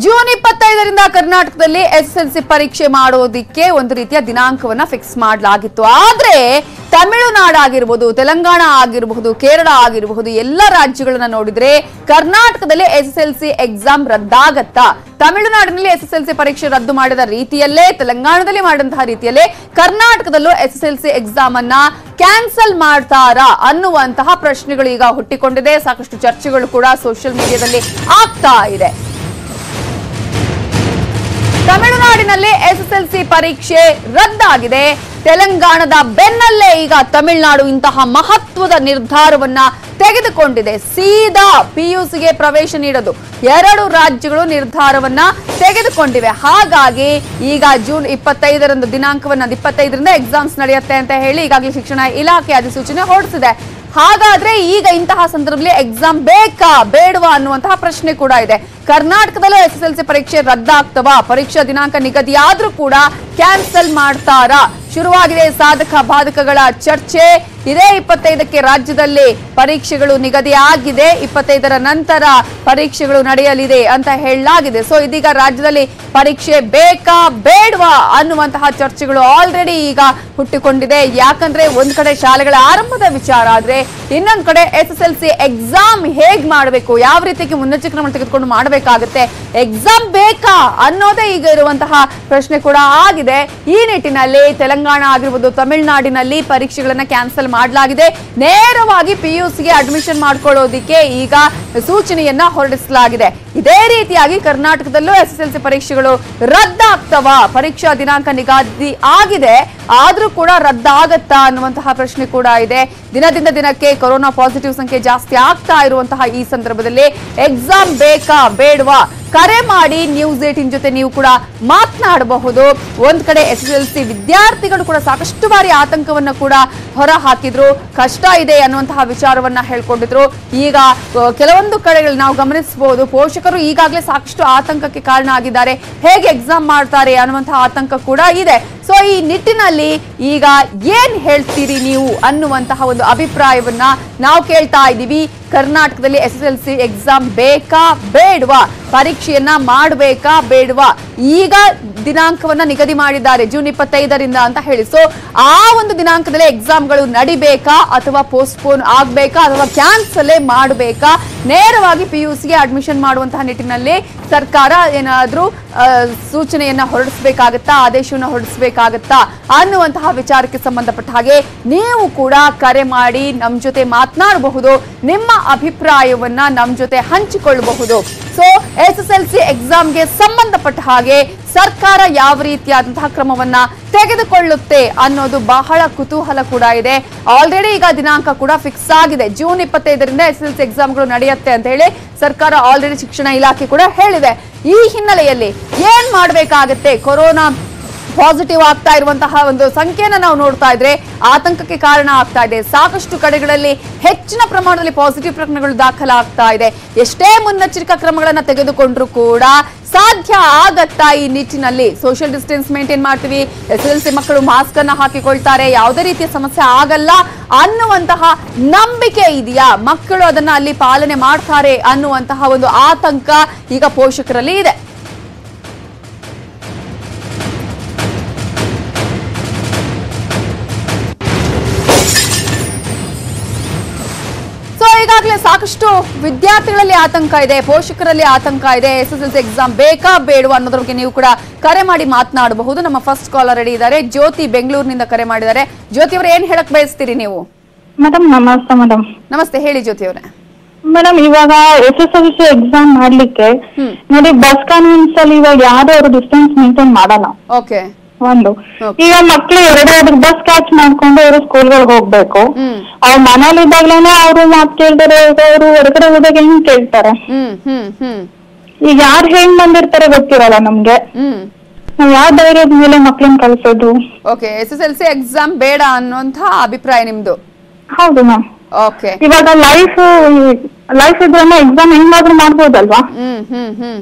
June 25ರಿಂದ ಕರ್ನಾಟಕದಲ್ಲಿ SSLC ಪರೀಕ್ಷೆ ಮಾಡೋದಕ್ಕೆ ಒಂದು ರೀತಿಯ ದಿನಾಂಕವನ್ನ ಫಿಕ್ಸ್ ಮಾಡಲಾಗಿತ್ತು. ಆದ್ರೆ ತಮಿಳುನಾಡು ಆಗಿರಬಹುದು, ತೆಲಂಗಾಣ ಆಗಿರಬಹುದು, ಕೇರಳ ಆಗಿರಬಹುದು ಎಲ್ಲ ರಾಜ್ಯಗಳನ್ನ ನೋಡಿದ್ರೆ ಕರ್ನಾಟಕದಲ್ಲಿ ಎಸ್ಎಸ್ಎಲ್ಸಿ ಎಕ್ಸಾಮ್ ರದ್ದಾಗತ್ತಾ? ತಮಿಳುನಾಡಿನಲ್ಲಿ ಎಸ್ಎಸ್ಎಲ್ಸಿ ಪರೀಕ್ಷೆ ರದ್ದು ಮಾಡಿದ ರೀತಿಯಲ್ಲೇ, ತೆಲಂಗಾಣದಲ್ಲಿ ಮಾಡಿದಂತಹ ರೀತಿಯಲ್ಲೇ ಕರ್ನಾಟಕದಲ್ಲೂ ಎಸ್ಎಸ್ಎಲ್ಸಿ ಎಕ್ಸಾಮ್ ಅನ್ನ ಕ್ಯಾನ್ಸಲ್ ಮಾಡ್ತಾರಾ ಅನ್ನುವಂತಹ ಪ್ರಶ್ನೆಗಳು ಈಗ ಹುಟ್ಟಿಕೊಂಡಿದೆ. ಸಾಕಷ್ಟು ಚರ್ಚೆಗಳು ಕೂಡ ಸೋಷಿಯಲ್ ಮೀಡಿಯಾದಲ್ಲಿ ಆಗ್ತಾ ಇದೆ. ತಮಿಳುನಾಡಿನಲ್ಲಿ ಎಸ್ಎಸ್ಎಲ್ಸಿ ಪರೀಕ್ಷೆ ರದ್ದಾಗಿದೆ. ತೆಲಂಗಾಣದ ಬೆನ್ನಲ್ಲೇ ಈಗ ತಮಿಳುನಾಡು ಇಂತಹ ಮಹತ್ವದ ನಿರ್ಧಾರವನ್ನ ತೆಗೆದುಕೊಂಡಿದೆ. ಸೀದಾ ಪಿಯುಸಿಗೆ ಪ್ರವೇಶ ನೀಡೋದು ಎರಡು ರಾಜ್ಯಗಳು ನಿರ್ಧಾರವನ್ನ ತೆಗೆದುಕೊಂಡಿವೆ. ಹಾಗಾಗಿ ಈಗ ಜೂನ್ 25ರಂದು ದಿನಾಂಕವನ್ನ 25ರಿಂದ ಎಕ್ಸಾಮ್ಸ್ ನಡೆಯುತ್ತೆ ಅಂತ ಹೇಳಿ ಈಗಾಗಲೇ ಶಿಕ್ಷಣ ಇಲಾಖೆ ಅಧಿಸೂಚನೆ ಹೊರಡಿಸಿದೆ. ಹಾಗಾದ್ರೆ ಈಗ ಇಂತಹ ಸಂದರ್ಭದಲ್ಲಿ ಎಕ್ಸಾಮ್ ಬೇಕಾ ಬೇಡವಾ ಅನ್ನುವಂತಹ ಪ್ರಶ್ನೆ ಕೂಡ ಇದೆ. ಕರ್ನಾಟಕದಲ್ಲೂ ಎಸ್ಎಸ್ಎಲ್ಸಿ ಪರೀಕ್ಷೆ ರದ್ದಾಗ್ತವಾ? ಪರೀಕ್ಷಾ ದಿನಾಂಕ ನಿಗದಿಯಾದ್ರೂ ಕೂಡ ಕ್ಯಾನ್ಸಲ್ ಮಾಡ್ತಾರಾ? ಶುರುವಾಗಿದೆ ಸಾಧಕ ಬಾಧಕಗಳ ಚರ್ಚೆ. ಇದೇ 25ಕ್ಕೆ ರಾಜ್ಯದಲ್ಲಿ ಪರೀಕ್ಷೆಗಳು ನಿಗದಿ ಆಗಿದೆ. 25ರ ನಂತರ ಪರೀಕ್ಷೆಗಳು ನಡೆಯಲಿದೆ ಅಂತ ಹೇಳಲಾಗಿದೆ. ಸೊ ಇದೀಗ ರಾಜ್ಯದಲ್ಲಿ ಪರೀಕ್ಷೆ ಬೇಕಾ ಬೇಡವಾ ಅನ್ನುವಂತಹ ಚರ್ಚೆಗಳು ಆಲ್ರೆಡಿ ಈಗ ಹುಟ್ಟಿಕೊಂಡಿದೆ. ಯಾಕಂದ್ರೆ ಒಂದ್ ಕಡೆ ಶಾಲೆಗಳ ಆರಂಭದ ವಿಚಾರ ಆದ್ರೆ, ಇನ್ನೊಂದ್ ಕಡೆ ಎಸ್ಎಸ್ಎಲ್ಸಿ ಎಕ್ಸಾಮ್ ಹೇಗ್ ಮಾಡಬೇಕು, ಯಾವ ರೀತಿಗೆ ಮುನ್ನೆಚ್ಚರಿಕೆ ಕ್ರಮ ತೆಗೆದುಕೊಂಡು ಮಾಡಬೇಕಾಗುತ್ತೆ, ಎಕ್ಸಾಮ್ ಬೇಕಾ ಅನ್ನೋದೇ ಈಗ ಇರುವಂತಹ ಪ್ರಶ್ನೆ ಕೂಡ ಆಗಿದೆ. ಈ ನಿಟ್ಟಿನಲ್ಲಿ ತೆಲಂಗಾಣ ಆಗಿರ್ಬೋದು, ತಮಿಳುನಾಡಿನಲ್ಲಿ ಪರೀಕ್ಷೆಗಳನ್ನ ಕ್ಯಾನ್ಸಲ್ ಮಾಡಲಾಗಿದೆ. ನೇರವಾಗಿ ಪಿಯುಸಿಗೆ ಅಡ್ಮಿಷನ್ ಮಾಡ್ಕೊಳ್ಳೋದಿಕ್ಕೆ ಈಗ ಸೂಚನೆಯನ್ನ ಹೊರಡಿಸಲಾಗಿದೆ. ಇದೇ ರೀತಿಯಾಗಿ ಕರ್ನಾಟಕದಲ್ಲೂ ಎಸ್ಎಸ್ಎಲ್ಸಿ ಪರೀಕ್ಷೆಗಳು ರದ್ದಾಗ್ತವಾ? ಪರೀಕ್ಷಾ ದಿನಾಂಕ ನಿಗದಿ ಆಗಿದೆ, ಆದ್ರೂ ಕೂಡ ರದ್ದಾಗತ್ತಾ ಅನ್ನುವಂತಹ ಪ್ರಶ್ನೆ ಕೂಡ ಇದೆ. ದಿನದಿಂದ ದಿನಕ್ಕೆ ಕೊರೋನಾ ಪಾಸಿಟಿವ್ ಸಂಖ್ಯೆ ಜಾಸ್ತಿ ಆಗ್ತಾ ಇರುವಂತಹ ಈ ಸಂದರ್ಭದಲ್ಲಿ ಎಕ್ಸಾಮ್ ಬೇಕಾ ಬೇಡವಾ? ಕರೆ ಮಾಡಿ ನ್ಯೂಸ್ 18 ಜೊತೆ ನೀವು ಕೂಡ ಮಾತನಾಡಬಹುದು. ಒಂದ್ ಕಡೆ ಎಸ್ಎಸ್ಎಲ್ಸಿ ವಿದ್ಯಾರ್ಥಿಗಳು ಕೂಡ ಸಾಕಷ್ಟು ಬಾರಿ ಆತಂಕವನ್ನ ಕೂಡ ಹೊರ ಹಾಕಿದ್ರು, ಕಷ್ಟ ಇದೆ ಅನ್ನುವಂತಹ ವಿಚಾರವನ್ನ ಹೇಳ್ಕೊಂಡಿದ್ರು. ಈಗ ಕೆಲವೊಂದು ಕಡೆಗಳು ನಾವು ಗಮನಿಸಬಹುದು, ಪೋಷಕರು ಈಗಾಗಲೇ ಸಾಕಷ್ಟು ಆತಂಕಕ್ಕೆ ಕಾರಣ ಆಗಿದ್ದಾರೆ. ಹೇಗೆ ಎಕ್ಸಾಮ್ ಮಾಡ್ತಾರೆ ಅನ್ನುವಂತಹ ಆತಂಕ ಕೂಡ ಇದೆ. ಸೊ ಈ ನಿಟ್ಟಿನಲ್ಲಿ ಈಗ ಏನ್ ಹೇಳ್ತೀರಿ ನೀವು ಅನ್ನುವಂತಹ ಒಂದು ಅಭಿಪ್ರಾಯವನ್ನ ನಾವು ಕೇಳ್ತಾ ಇದ್ದೀವಿ. ಕರ್ನಾಟಕದಲ್ಲಿ ಎಸ್ಎಸ್ಎಲ್ಸಿ ಎಕ್ಸಾಮ್ ಬೇಕಾ ಬೇಡವಾ? ಪರೀಕ್ಷೆಯನ್ನ ಮಾಡಬೇಕಾ ಬೇಡವಾ? ಈಗ ದಿನಾಂಕವನ್ನ ನಿಗದಿ ಮಾಡಿದ್ದಾರೆ ಜೂನ್ 25ರಿಂದ ಅಂತ ಹೇಳಿ. ಸೊ ಆ ಒಂದು ದಿನಾಂಕದಲ್ಲಿ ಎಕ್ಸಾಮ್ಗಳು ನಡಿಬೇಕಾ ಅಥವಾ ಪೋಸ್ಟ್ಪೋನ್ ಆಗ್ಬೇಕಾ ಅಥವಾ ಕ್ಯಾನ್ಸಲ್ ಮಾಡಬೇಕಾ? ನೇರವಾಗಿ ಪಿಯುಸಿಗೆ ಅಡ್ಮಿಷನ್ ಮಾಡುವಂತಹ ನಿಟ್ಟಿನಲ್ಲಿ ಸರ್ಕಾರ ಏನಾದ್ರೂ ಸೂಚನೆಯನ್ನ ಹೊರಡಿಸಬೇಕಾಗತ್ತಾ, ಆದೇಶವನ್ನ ಹೊರಡಿಸಬೇಕಾಗತ್ತಾ ಅನ್ನುವಂತಹ ವಿಚಾರಕ್ಕೆ ಸಂಬಂಧಪಟ್ಟ ಹಾಗೆ ನೀವು ಕೂಡ ಕರೆ ಮಾಡಿ ನಮ್ಮ ಜೊತೆ ಮಾತನಾಡಬಹುದು. ನಿಮ್ಮ ಅಭಿಪ್ರಾಯವನ್ನ ನಮ್ಮ ಜೊತೆ ಹಂಚಿಕೊಳ್ಳಬಹುದು. ಸೊ ಎಸ್ಎಸ್ಎಲ್ಸಿ ಎಕ್ಸಾಮ್ಗೆ ಸಂಬಂಧಪಟ್ಟ ಹಾಗೆ ಸರ್ಕಾರ ಯಾವ ರೀತಿಯಾದಂತಹ ಕ್ರಮವನ್ನ ತೆಗೆದುಕೊಳ್ಳುತ್ತೆ ಅನ್ನೋದು ಬಹಳ ಕುತೂಹಲ ಕೂಡ ಇದೆ. ಆಲ್ರೆಡಿ ಈಗ ದಿನಾಂಕ ಕೂಡ ಫಿಕ್ಸ್ ಆಗಿದೆ. ಜೂನ್ 25ರಿಂದ ಎಸ್ಎಸ್ಎಲ್ಸಿ ಎಕ್ಸಾಮ್ಗಳು ನಡೆಯುತ್ತೆ ಅಂತ ಹೇಳಿ ಸರ್ಕಾರ ಆಲ್ರೆಡಿ ಶಿಕ್ಷಣ ಇಲಾಖೆ ಕೂಡ ಹೇಳಿದೆ. ಈ ಹಿನ್ನೆಲೆಯಲ್ಲಿ ಏನ್ ಮಾಡಬೇಕಾಗತ್ತೆ? ಕೊರೋನಾ ಪಾಸಿಟಿವ್ ಆಗ್ತಾ ಇರುವಂತಹ ಒಂದು ಸಂಖ್ಯೆನ ನಾವು ನೋಡ್ತಾ ಇದ್ರೆ ಆತಂಕಕ್ಕೆ ಕಾರಣ ಆಗ್ತಾ ಇದೆ. ಸಾಕಷ್ಟು ಕಡೆಗಳಲ್ಲಿ ಹೆಚ್ಚಿನ ಪ್ರಮಾಣದಲ್ಲಿ ಪಾಸಿಟಿವ್ ಪ್ರಕರಣಗಳು ದಾಖಲಾಗ್ತಾ ಇದೆ. ಎಷ್ಟೇ ಮುನ್ನೆಚ್ಚರಿಕಾ ಕ್ರಮಗಳನ್ನ ತೆಗೆದುಕೊಂಡ್ರು ಕೂಡ ಸಾಧ್ಯ ಆಗತ್ತಾ? ಈ ನಿಟ್ಟಿನಲ್ಲಿ ಸೋಷಿಯಲ್ ಡಿಸ್ಟೆನ್ಸ್ ಮೇಂಟೈನ್ ಮಾಡ್ತೀವಿ, ಎಸ್ಎಸ್ಎಲ್ಸಿ ಮಕ್ಕಳು ಮಾಸ್ಕ್ ಅನ್ನ ಹಾಕಿಕೊಳ್ತಾರೆ, ಯಾವುದೇ ರೀತಿಯ ಸಮಸ್ಯೆ ಆಗಲ್ಲ ಅನ್ನುವಂತಹ ನಂಬಿಕೆ ಇದೆಯಾ? ಮಕ್ಕಳು ಅದನ್ನ ಅಲ್ಲಿ ಪಾಲನೆ ಮಾಡ್ತಾರೆ ಅನ್ನುವಂತಹ ಒಂದು ಆತಂಕ ಈಗ ಪೋಷಕರಲ್ಲಿ ಇದೆ. ಈಗಾಗಲೇ ಸಾಕಷ್ಟು ವಿದ್ಯಾರ್ಥಿಗಳಲ್ಲಿ ಆತಂಕ ಇದೆ, ಪೋಷಕರಲ್ಲಿ ಆತಂಕ ಇದೆ. ಎಸ್ಎಸ್ಎಲ್ಸಿ ಎಕ್ಸಾಮ್ ಬೇಕಾ ಬೇಡವಾ ಅನ್ನೋದ್ರ ಬಗ್ಗೆ ನೀವು ಕೂಡ ಕರೆ ಮಾಡಿ ಮಾತನಾಡಬಹುದು. ನಮ್ಮ ಫಸ್ಟ್ ಕಾಲರ್ ರೆಡಿ ಇದ್ದಾರೆ, ಜ್ಯೋತಿ ಬೆಂಗಳೂರಿನಿಂದ ಕರೆ ಮಾಡಿದ್ದಾರೆ. ಜ್ಯೋತಿ ಅವರು ಏನ್ ಹೇಳಕ್ ಬಯಸ್ತೀರಿ ನೀವು? ಮೇಡಮ್ ನಮಸ್ತೆ. ಮೇಡಮ್ ನಮಸ್ತೆ, ಹೇಳಿ ಜ್ಯೋತಿ ಅವರೇ. ಮೇಡಮ್ ಇವಾಗ ಎಸ್ಎಸ್ಎಲ್ಸಿ ಎಕ್ಸಾಮ್ ಮಾಡ್ಲಿಕ್ಕೆ ನೋಡಿ, ಬಸ್ ಕಾನ್ವೆನ್ಸ್ ಅಲ್ಲಿ ಇವಾಗ ಯಾರು ಅವರು ಡಿಸ್ಟೆನ್ಸ್ ಮೇಂಟೈನ್ ಮಾಡಲ್ಲ. ಓಕೆ, ಒಂದು ಈಗ ಮಕ್ಳು ಎರಡು ಬಸ್ ಕ್ಯಾಚ್ ಮಾಡ್ಕೊಂಡು ಅವರು ಸ್ಕೂಲ್ಗಳಿಗೆ ಹೋಗ್ಬೇಕು. ಅವ್ರ ಮನೇಲಿ ಇದ್ದಾಗ್ಲೇನೆ ಅವ್ರು ಮಾತು ಕೇಳ್ತಾರೆ, ಅವರು ಹೊರಗಡೆ ಹೋದಾಗ ಹೆಂಗ್ ಕೇಳ್ತಾರೆ? ಈಗ ಯಾರು ಹೆಂಗ್ ಬಂದಿರ್ತಾರೆ ಗೊತ್ತಿರಲ್ಲ ನಮ್ಗೆ. ನಾವ್ ಯಾವ ಧೈರ್ಯದ ಮೇಲೆ ಮಕ್ಳನ್ನ ಕಳ್ಸೋದು? ಓಕೆ, ಎಸ್ಎಸ್ಎಲ್ಸಿ ಎಕ್ಸಾಮ್ ಬೇಡ ಅನ್ನೋಂತ ಅಭಿಪ್ರಾಯ ನಿಮ್ದು? ಹೌದು ಮ್ಯಾಮ್. ಓಕೆ, ಇವಾಗ ಲೈಫ್ ಇದ್ರೆ ಎಕ್ಸಾಮ್ ಹೆಂಗಾದ್ರೂ ಮಾಡ್ಬೋದಲ್ವಾ?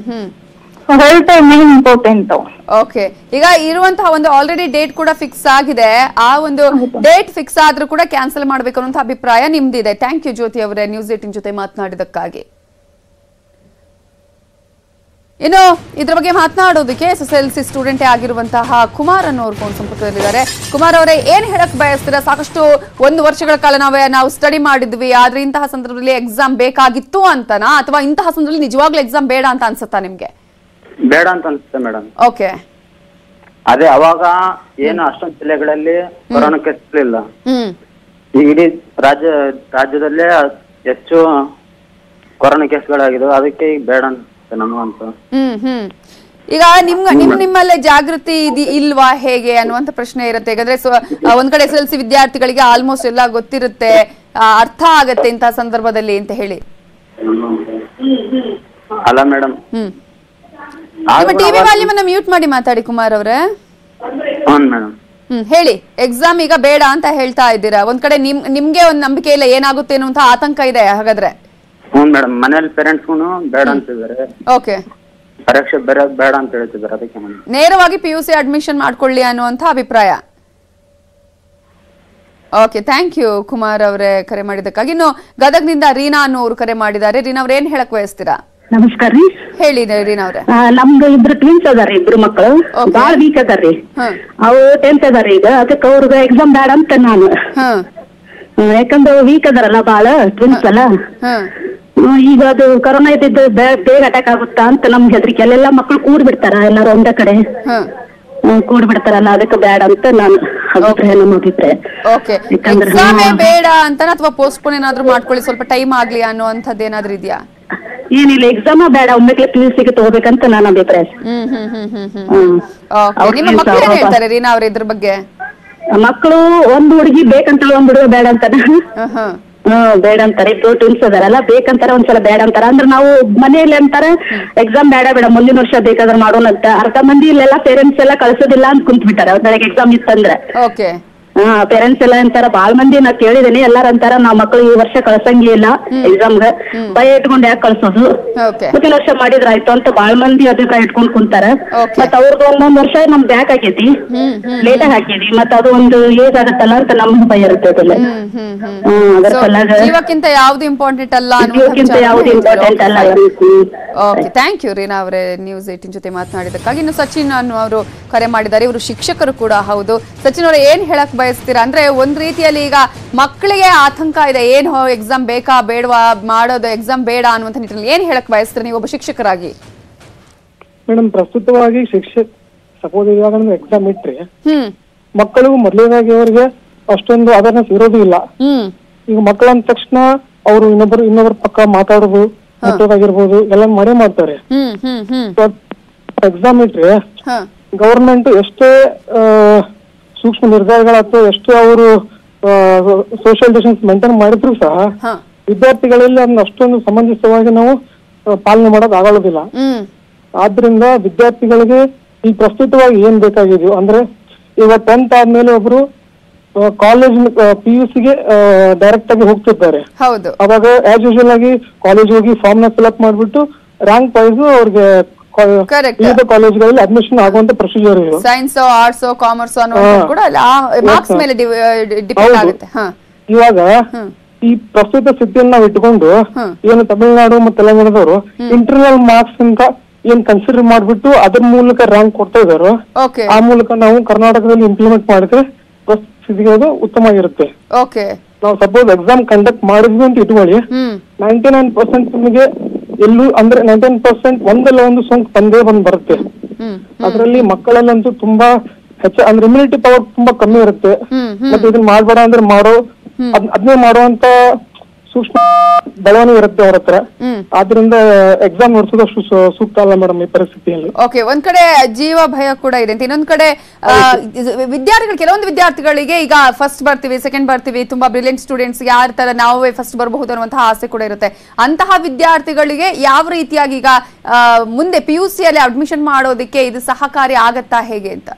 Health main important. ಓಕೆ, ಈಗ ಇರುವಂತಹ ಒಂದು ಆಲ್ರೆಡಿ ಡೇಟ್ ಕೂಡ ಫಿಕ್ಸ್ ಆಗಿದೆ. ಆ ಒಂದು ಡೇಟ್ ಫಿಕ್ಸ್ ಆದ್ರೂ ಕೂಡ ಕ್ಯಾನ್ಸಲ್ ಮಾಡಬೇಕು ಅನ್ನೋ ಅಭಿಪ್ರಾಯ ನಿಮ್ದಿದೆ. ಥ್ಯಾಂಕ್ ಯು ಜ್ಯೋತಿ ಅವರೇ ನ್ಯೂಸ್ 18 ಜೊತೆ ಮಾತನಾಡಿದಕ್ಕಾಗಿ. ಇನ್ನು ಇದ್ರ ಬಗ್ಗೆ ಮಾತನಾಡೋದಕ್ಕೆ SSLC ಸ್ಟೂಡೆಂಟೇ ಆಗಿರುವಂತಹ ಕುಮಾರ್ ಅನ್ನೋರು ಫೋನ್ ಸಂಪರ್ಕದಲ್ಲಿದ್ದಾರೆ. ಕುಮಾರ್ ಅವರೇ, ಏನ್ ಹೇಳಕ್ ಬಯಸ್ತೀರಾ? ಸಾಕಷ್ಟು 1 ವರ್ಷಗಳ ಕಾಲ ನಾವು ಸ್ಟಡಿ ಮಾಡಿದ್ವಿ, ಆದ್ರೆ ಇಂತಹ ಸಂದರ್ಭದಲ್ಲಿ ಎಕ್ಸಾಮ್ ಬೇಕಾಗಿತ್ತು ಅಂತನಾ, ಅಥವಾ ಇಂತಹ ಸಂದರ್ಭದಲ್ಲಿ ನಿಜವಾಗ್ಲೂ ಎಕ್ಸಾಮ್ ಬೇಡ ಅಂತ ಅನ್ಸುತ್ತಾ ನಿಮ್ಗೆ? ಬೇಡ ಅಂತ ಅನ್ಸುತ್ತೆ ಮೇಡಮ್. ಓಕೆ, ಅದೇ ಅವಾಗ ಏನು ಅಷ್ಟೊಂದು ಜಿಲ್ಲೆಗಳಲ್ಲಿ ಕೊರೋನಾ ಕೇಸ್ ಇರಲಿಲ್ಲ. ಇಡೀ ರಾಜ್ಯದಲ್ಲೇ ಹೆಚ್ಚು ಕೊರೋನಾ ಕೇಸ್ಗಳಾಗಿದ್ದವು. ಅದಕ್ಕೆ ಈಗ ಬೇಡ ಅಂತ ನಮಗಂತ. ಈಗ ನಿಮ್ಮಲ್ಲೇ ಜಾಗೃತಿ ಇಲ್ವಾ ಹೇಗೆ ಅನ್ನುವಂತ ಪ್ರಶ್ನೆ ಇರುತ್ತೆ. ಯಾಕಂದ್ರೆ ಒಂದ್ ಕಡೆ SSLC ವಿದ್ಯಾರ್ಥಿಗಳಿಗೆ ಆಲ್ಮೋಸ್ಟ್ ಎಲ್ಲ ಗೊತ್ತಿರುತ್ತೆ, ಅರ್ಥ ಆಗತ್ತೆ ಇಂತಹ ಸಂದರ್ಭದಲ್ಲಿ ಅಂತ ಹೇಳಿ. ಅಲ್ಲ ಮೇಡಮ್, ನಿಮ್ಮ ಟಿವಿ ವಾಲ್ಯೂಮ್ ಅನ್ನ ಮ್ಯೂಟ್ ಮಾಡಿ ಮಾತಾಡಿ ಕುಮಾರ್ ಅವರೇ. ಹೇಳಿ, ಎಕ್ಸಾಮ್ ಈಗ ಬೇಡ ಅಂತ ಹೇಳ್ತಾ ಇದ್ದೀರಾ. ಒಂದ್ ಕಡೆ ನಿಮ್ಗೆ ಒಂದ್ ನಂಬಿಕೆ ಇಲ್ಲ, ಏನಾಗುತ್ತೆ ಅನ್ನುವಂತ ಆತಂಕ ಇದೆ ಹಾಗಾದ್ರೆ? ಮೇಡಮ್, ಮನೇಲಿ ಪೇರೆಂಟ್ಸ್ ಬೇಡ ಅಂತಿದ್ದಾರೆ. ಓಕೆ, ಪರೀಕ್ಷೆ ಬರೋದು ಬೇಡ ಅಂತ ಹೇಳ್ತಿದ್ದಾರೆ. ಅದಕ್ಕೆ ನೇರವಾಗಿ PUC ಅಡ್ಮಿಷನ್ ಮಾಡ್ಕೊಳ್ಳಿ ಅನ್ನುವಂತ ಅಭಿಪ್ರಾಯ. ಓಕೆ, ಥ್ಯಾಂಕ್ ಯು ಕುಮಾರ್ ಅವರೇ ಕರೆ ಮಾಡಿದ್ದಕ್ಕಾಗಿ. ಇನ್ನು ಗದಗ್ನಿಂದ ರೀನಾ ಅನ್ನೋರು ಕರೆ ಮಾಡಿದ್ದಾರೆ. ರೀನಾ ಅವ್ರ ಏನ್ ಹೇಳಕ್ ಬಯಸ್ತೀರಾ? ನಮಸ್ಕಾರ ರೀ. ಹೇಳಿ ರೀನಾ ಅವ್ರೆ. ನಮ್ದು ಇಬ್ರು ಟ್ವಿನ್ಸ್ ಅದಾರಿ, ಇಬ್ರು ಮಕ್ಕಳು ಬಾಳ ವೀಕ್ ಅದಾರ್ರಿ. ಅವು 10th ಅದಾರಿ ಈಗ. ಅದಕ್ಕೆ ಅವ್ರಿಗೆ ಎಕ್ಸಾಮ್ ಬೇಡ ಅಂತ ನಾನು, ಯಾಕಂದ್ರೆ ವೀಕ್ ಅದಾರಲ್ಲ ಬಾಳ ಟ್ವಿನ್ಸ್ ಅಲ್ಲ. ಈಗ ಅದು ಕೊರೋನಾ ಇದ್ದಿದ್ದು ಬೇಗ ಅಟ್ಯಾಕ್ ಆಗುತ್ತಾ ಅಂತ ನಮ್ಗೆ ಹೆದರಿಕೆ. ಅಲ್ಲೆಲ್ಲ ಮಕ್ಳು ಕೂಡ್ ಬಿಡ್ತಾರ, ಎಲ್ಲಾರು ಒಂದ ಕಡೆ ಕೂಡ್ ಬಿಡ್ತಾರಲ್ಲ, ಅದಕ್ಕೆ ಬೇಡ ಅಂತ ನಾನು ಅಭಿಪ್ರಾಯ, ನಮ್ಮ ಅಭಿಪ್ರಾಯ. ಎಕ್ಸಾಮೇ ಬೇಡ ಅಂತ ಅಥವಾ ಪೋಸ್ಟ್ಪೋನ್ ಏನಾದ್ರು ಮಾಡ್ಕೊಳ್ಳಿ, ಸ್ವಲ್ಪ ಟೈಮ್ ಆಗ್ಲಿ ಅನ್ನುವಂಥದ್ದು ಏನಾದ್ರು ಇದೆಯಾ? ಏನಿಲ್ಲ, ಎಕ್ಸಾಮ ಬೇಡ, ಒಮ್ಮೆಗೆ PUCಗೆ ತಗೋಬೇಕಂತ ನನ್ನ ಅಭಿಪ್ರಾಯ. ನಿಮ್ಮ ಮಕ್ಕಳು ಏನ್ ಹೇಳ್ತಾರೆ ರೀನಾ ಅವ್ರ ಇದ್ರ ಬಗ್ಗೆ? ಮಕ್ಕಳು ಒಂದ್ ಹುಡುಗಿ ಬೇಕಂತ, ಒಂದ್ ಹುಡುಗ ಬೇಡ ಅಂತಾರ. ಬೇಡ ಅಂತಾರೆ. ಇಬ್ರು ಟ್ವಿನ್ಸ್ ಅದಾರಲ್ಲ, ಬೇಕಂತಾರ, ಒಂದ್ಸಲ ಬೇಡ ಅಂತಾರ. ಅಂದ್ರೆ ನಾವು ಮನೆಯಲ್ಲಿ ಅಂತಾರ ಎಕ್ಸಾಮ್ ಬೇಡ ಬೇಡ, ಮುಂದಿನ ವರ್ಷ ಬೇಕಾದ್ರೆ ಮಾಡೋಣ ಅಂತ. ಅರ್ಧ ಮಂದಿ ಇಲ್ಲೆಲ್ಲ ಪೇರೆಂಟ್ಸ್ ಎಲ್ಲ ಕಳ್ಸೋದಿಲ್ಲ ಅಂತ ಕುಂತ್ ಬಿಟ್ಟಾರ ಬೆಳಗ್ಗೆ ಎಕ್ಸಾಮ್ ಇತ್ತಂದ್ರೆ. ಪೇರೆಂಟ್ಸ್ ಎಲ್ಲ ಅಂತಾರ, ಬಾಳ್ ಮಂದಿ ನಾ ಕೇಳಿದೇನೆ, ಎಲ್ಲಾರ ಅಂತಾರ ನಾವ್ ಮಕ್ಳು ಈ ವರ್ಷ ಕಳ್ಸಂಗೇ ಇಲ್ಲ ಎಕ್ಸಾಮ್ಗ, ಭಯ ಇಟ್ಕೊಂಡ್ ಯಾಕೆ ಕಳ್ಸೋದು, ಮುಂದಿನ ವರ್ಷ ಮಾಡಿದ್ರ ಆಯ್ತು ಅಂತ ಬಾಳ್ ಮಂದಿ ಅಭಿಪ್ರಾಯ ಇಟ್ಕೊಂಡ್ ಕುಂತಾರ. ಮತ್ ಅವ್ರದ್ದು ಒಂದೊಂದ್ ವರ್ಷ ನಮ್ ಬ್ಯಾಕ್ ಹಾಕೈತಿ, ಲೇಟ್ ಆಗಿ ಹಾಕಿದ್ವಿ, ಮತ್ ಅದು ಒಂದು ಏಜ್ ಆಗತ್ತಲ್ಲ ಅಂತ ನಮ್ಗೆ ಭಯ ಇರುತ್ತೆ. ಅದೆಲ್ಲ ಅದ್ರ ಸಲುವಾಗಿ ಜೀವಕ್ಕಿಂತ ಯಾವ್ದು ಇಂಪಾರ್ಟೆಂಟ್ ಅಲ್ಲ, ಯಾವ್ದು ಇಂಪಾರ್ಟೆಂಟ್ ಅಲ್ಲ. ಓಕೆ, ಥ್ಯಾಂಕ್ ಯು ರೀನಾ ಅವರೇ ನ್ಯೂಸ್ 18 ಜೊತೆ ಮಾತನಾಡಿದಕ್ಕಾಗಿ. ಇನ್ನು ಸಚಿನ್ ಅವರು ಕರೆ ಮಾಡಿದ್ದಾರೆ, ಇವರು ಶಿಕ್ಷಕರು ಕೂಡ ಹೌದು. ಸಚಿನ್ ಅವರೇ, ಏನ್ ಹೇಳಕ್ ಬಯಸ್ತೀರಾ? ಅಂದ್ರೆ ಒಂದ್ ರೀತಿಯಲ್ಲಿ ಈಗ ಮಕ್ಕಳಿಗೆ ಆತಂಕ ಇದೆ, ಏನು ಎಕ್ಸಾಮ್ ಬೇಕಾ ಬೇಡವಾ, ಮಾಡೋದು ಎಕ್ಸಾಮ್ ಬೇಡ ಅನ್ನುವಂತ ನಿಟ್ಟಿನಲ್ಲಿ ಏನ್ ಹೇಳಕ್ ಬಯಸ್ತೀರಾ ನೀವು ಒಬ್ಬ ಶಿಕ್ಷಕರಾಗಿ? ಮೇಡಮ್, ಪ್ರಸ್ತುತವಾಗಿ ಸಪೋಸ್ ಇವಾಗ ಎಕ್ಸಾಮ್ ಇಟ್ರೆ ಮಕ್ಕಳು ಮೊದಲನೇದಾಗಿ ಅವರಿಗೆ ಅಷ್ಟೊಂದು ಅವೇರ್ನೆಸ್ ಇರೋದು ಇಲ್ಲ. ಈಗ ಮಕ್ಕಳು ಅಂದ ತಕ್ಷಣ ಅವರು ಇನ್ನೊಬ್ಬರ ಪಕ್ಕ ಮಾತಾಡೋದು ಆಗಿರ್ಬೋದು ಎಲ್ಲ ಮಾಡೇ ಮಾಡ್ತಾರೆ. ಎಕ್ಸಾಮ್ ಇಟ್ರೆ ಗವರ್ಮೆಂಟ್ ಎಷ್ಟೇ ಸೂಕ್ಷ್ಮ ನಿರ್ಧಾರಗಳಾಗ್ತವೆ, ಎಷ್ಟೇ ಅವರು ಸೋಷಿಯಲ್ ಡಿಸ್ಟೆನ್ಸ್ ಮೇಂಟೈನ್ ಮಾಡಿದ್ರು ಸಹ ವಿದ್ಯಾರ್ಥಿಗಳಲ್ಲಿ ಅದನ್ನ ಅಷ್ಟೊಂದು ಸಮಂಜಸವಾಗಿ ನಾವು ಪಾಲನೆ ಮಾಡೋದು ಆಗೋದಿಲ್ಲ. ಆದ್ರಿಂದ ವಿದ್ಯಾರ್ಥಿಗಳಿಗೆ ಈ ಪ್ರಸ್ತುತವಾಗಿ ಏನ್ ಬೇಕಾಗಿದೆಯೋ, ಅಂದ್ರೆ ಈಗ 10th ಆದ್ಮೇಲೆ ಒಬ್ರು ಕಾಲೇಜ್ PUCಗೆ ಡೈರೆಕ್ಟ್ ಆಗಿ ಹೋಗ್ತಿದ್ದಾರೆ. ಅವಾಗ ಆಸ್ ಯೂಶುವಲ್ ಆಗಿ ಕಾಲೇಜ್ ಹೋಗಿ ಫಾರ್ಮ್ ನ ಫಿಲ್ ಅಪ್ ಮಾಡ್ಬಿಟ್ಟು ರ್ಯಾಂಕ್ ವೈಸ್ ಅವ್ರಿಗೆ ವಿವಿಧ ಕಾಲೇಜ್ಗಳಲ್ಲಿ ಅಡ್ಮಿಷನ್ ಆಗುವಂತ ಪ್ರೊಸೀಜರ್ ಇದೆ. ಸೈನ್ಸ್, ಆರ್ಟ್ಸ್, ಕಾಮರ್ಸ್ ಕೂಡ ಮಾರ್ಕ್ಸ್ ಮೇಲೆ ಡಿಪೆಂಡ್ ಆಗುತ್ತೆ. ಇವಾಗ ಈ ಪ್ರಸ್ತುತ ಸ್ಥಿತಿಯನ್ನು ನಾವು ಇಟ್ಕೊಂಡು ಏನು ತಮಿಳುನಾಡು ಮತ್ತು ತೆಲಂಗಾಣದವರು ಇಂಟರ್ನಲ್ ಮಾರ್ಕ್ಸ್ ಅಂತ ಏನ್ ಕನ್ಸಿಡರ್ ಮಾಡ್ಬಿಟ್ಟು ಅದ್ರ ಮೂಲಕ ರ್ಯಾಂಕ್ ಕೊಡ್ತಾ ಇದಾರೋ, ಆ ಮೂಲಕ ನಾವು ಕರ್ನಾಟಕದಲ್ಲಿ ಇಂಪ್ಲಿಮೆಂಟ್ ಮಾಡಿದ್ರೆ ಸ್ಥಿತಿಗೆ ಅದು ಉತ್ತಮ ಆಗಿರುತ್ತೆ. ನಾವು ಸಪೋಸ್ ಎಕ್ಸಾಮ್ ಕಂಡಕ್ಟ್ ಮಾಡಿದ್ವಿ ಅಂತ ಇಟ್ಕೊಳ್ಳಿ, 99% ನಿಮಗೆ ಎಲ್ಲೂ ಅಂದ್ರೆ 99% ಒಂದಲ್ಲ ಒಂದು ಸೋಂಕು ತಂದೇ ಬರುತ್ತೆ. ಅದರಲ್ಲಿ ಮಕ್ಕಳಲ್ಲಂತೂ ತುಂಬಾ ಅಂದ್ರೆ ಇಮ್ಯುನಿಟಿ ಪವರ್ ತುಂಬಾ ಕಮ್ಮಿ ಇರುತ್ತೆ. ಮತ್ತೆ ಇದನ್ನ ಮಾಡ್ಬೇಡ ಅಂದ್ರೆ ಅದನ್ನೇ ಮಾಡುವಂತ ಸೂಕ್ಷ್ಮ ಬೆಳವಣಿಗೆ ಇರುತ್ತೆ ಅವ್ರ ಹತ್ರ. ಆದ್ರಿಂದ ಎಕ್ಸಾಮ್ ನಡೆಸೋದಷ್ಟು ಸೂಕ್ತ ಅಲ್ಲ ಮೇಡಮ್ ಈ ಪರಿಸ್ಥಿತಿಯಲ್ಲಿ. ಓಕೆ, ಒಂದ್ ಕಡೆ ಜೀವ ಭಯ ಕೂಡ ಇದೆ ಅಂತ, ಇನ್ನೊಂದ್ ಕಡೆ ಕೆಲವೊಂದು ವಿದ್ಯಾರ್ಥಿಗಳಿಗೆ ಈಗ ಫಸ್ಟ್ ಬರ್ತೀವಿ, ಸೆಕೆಂಡ್ ಬರ್ತೀವಿ, ತುಂಬಾ ಬ್ರಿಲಿಯಂಟ್ ಸ್ಟೂಡೆಂಟ್ಸ್ ಯಾರ ತರ ನಾವೇ ಫಸ್ಟ್ ಬರಬಹುದು ಅನ್ನುವಂತಹ ಆಸೆ ಕೂಡ ಇರುತ್ತೆ. ಅಂತಹ ವಿದ್ಯಾರ್ಥಿಗಳಿಗೆ ಯಾವ ರೀತಿಯಾಗಿ ಈಗ ಮುಂದೆ PUC ಅಲ್ಲಿ ಅಡ್ಮಿಷನ್ ಮಾಡೋದಕ್ಕೆ ಇದು ಸಹಕಾರಿ ಆಗತ್ತಾ ಹೇಗೆ ಅಂತ?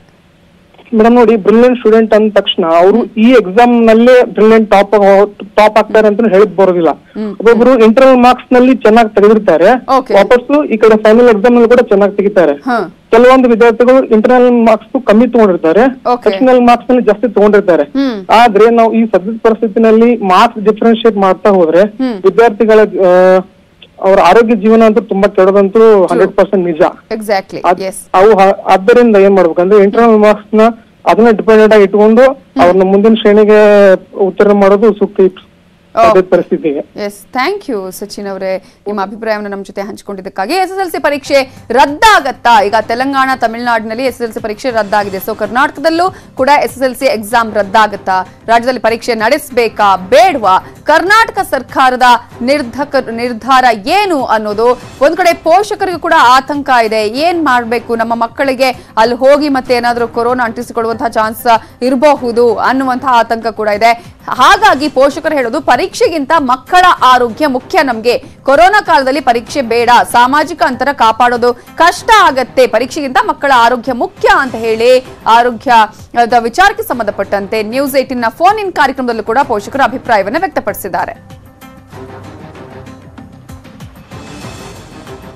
ಮೇಡಮ್ ನೋಡಿ, ಬ್ರಿಲಿಯಂಟ್ ಸ್ಟೂಡೆಂಟ್ ಅಂದ ತಕ್ಷಣ ಅವರು ಈ ಎಕ್ಸಾಮ್ ನಲ್ಲೇ ಬ್ರಿಲಿಯಂಟ್ ಟಾಪ್ ಆಗ್ತಾರೆ ಅಂತ ಹೇಳಕ್ ಬರೋದಿಲ್ಲ. ಒಬ್ಬೊಬ್ರು ಇಂಟರ್ನಲ್ ಮಾರ್ಕ್ಸ್ ನಲ್ಲಿ ಚೆನ್ನಾಗಿ ತೆಗೆದಿರ್ತಾರೆ, ವಾಪಸ್ಸು ಈ ಕಡೆ ಫೈನಲ್ ಎಕ್ಸಾಮ್ ನಲ್ಲಿ ಕೂಡ ಚೆನ್ನಾಗಿ ತೆಗಿತಾರೆ. ಕೆಲವೊಂದು ವಿದ್ಯಾರ್ಥಿಗಳು ಇಂಟರ್ನಲ್ ಮಾರ್ಕ್ಸ್ ಕಮ್ಮಿ ತಗೊಂಡಿರ್ತಾರೆ, ಎಕ್ಸ್ಟರ್ನಲ್ ಮಾರ್ಕ್ಸ್ ನಲ್ಲಿ ಜಾಸ್ತಿ ತಗೊಂಡಿರ್ತಾರೆ. ಆದ್ರೆ ನಾವು ಈ ಸದ್ಯದ ಪರಿಸ್ಥಿತಿನಲ್ಲಿ ಮಾರ್ಕ್ಸ್ ಡಿಫ್ರೆನ್ಶಿಯೇಟ್ ಮಾಡ್ತಾ ಹೋದ್ರೆ ವಿದ್ಯಾರ್ಥಿಗಳ ಅವ್ರ ಆರೋಗ್ಯ ಜೀವನ ಅಂತೂ ತುಂಬಾ ಕೆಡದಂತೂ 100% ನಿಜ. ಎಕ್ಸಾಕ್ಟ್ಲಿ. ಆದ್ದರಿಂದ ಏನ್ ಮಾಡ್ಬೇಕಂದ್ರೆ ಇಂಟರ್ನಲ್ ಮಾರ್ಕ್ಸ್ ನ ಅದನ್ನ ಡಿಪೆಂಡೆಂಟ್ ಆಗಿ ಇಟ್ಕೊಂಡು ಅವ್ರನ್ನ ಮುಂದಿನ ಶ್ರೇಣಿಗೆ ಉತ್ತೀರ್ಣ ಮಾಡೋದು ಸೂಕ್ತ ಪರಿಸ್ಥಿತಿಗೆ. ಎಸ್, ಥ್ಯಾಂಕ್ ಯು ಸಚಿನ್ ಅವರೇ, ನಿಮ್ಮ ಅಭಿಪ್ರಾಯವನ್ನು ನಮ್ಮ ಜೊತೆ ಹಂಚಿಕೊಂಡಿದ್ದಕ್ಕಾಗಿ. SSLC ಪರೀಕ್ಷೆ ರದ್ದಾಗತ್ತಾ? ಈಗ ತೆಲಂಗಾಣ, ತಮಿಳುನಾಡಿನಲ್ಲಿ SSLC ಪರೀಕ್ಷೆ ರದ್ದಾಗಿದೆ. ಸೊ ಕರ್ನಾಟಕದಲ್ಲೂ ಕೂಡ SSLC ಎಕ್ಸಾಮ್ ರದ್ದಾಗತ್ತಾ? ರಾಜ್ಯದಲ್ಲಿ ಪರೀಕ್ಷೆ ನಡೆಸಬೇಕಾ ಬೇಡವಾ? ಕರ್ನಾಟಕ ಸರ್ಕಾರದ ನಿರ್ಧಾರ ಏನು ಅನ್ನೋದು ಒಂದ್ ಕಡೆ ಪೋಷಕರಿಗೂ ಕೂಡ ಆತಂಕ ಇದೆ. ಏನ್ ಮಾಡ್ಬೇಕು, ನಮ್ಮ ಮಕ್ಕಳಿಗೆ ಅಲ್ಲಿ ಹೋಗಿ ಮತ್ತೆ ಏನಾದ್ರೂ ಕೊರೋನಾ ಅಂಟಿಸಿಕೊಳ್ಳುವಂತಹ ಚಾನ್ಸ್ ಇರಬಹುದು ಅನ್ನುವಂತಹ ಆತಂಕ ಕೂಡ ಇದೆ. ಹಾಗಾಗಿ ಪೋಷಕರು ಹೇಳೋದು ಪರೀಕ್ಷೆಗಿಂತ ಮಕ್ಕಳ ಆರೋಗ್ಯ ಮುಖ್ಯ. ನಮ್ಗೆ ಕೊರೋನಾ ಕಾಲದಲ್ಲಿ ಪರೀಕ್ಷೆ ಬೇಡ, ಸಾಮಾಜಿಕ ಅಂತರ ಕಾಪಾಡೋದು ಕಷ್ಟ ಆಗತ್ತೆ, ಪರೀಕ್ಷೆಗಿಂತ ಮಕ್ಕಳ ಆರೋಗ್ಯ ಮುಖ್ಯ ಅಂತ ಹೇಳಿ ಆರೋಗ್ಯದ ವಿಚಾರಕ್ಕೆ ಸಂಬಂಧಪಟ್ಟಂತೆ ನ್ಯೂಸ್ 18ನ ಫೋನ್ ಇನ್ ಕಾರ್ಯಕ್ರಮದಲ್ಲೂ ಕೂಡ ಪೋಷಕರ ಅಭಿಪ್ರಾಯವನ್ನು ವ್ಯಕ್ತಪಡಿಸಿದ್ದಾರೆ.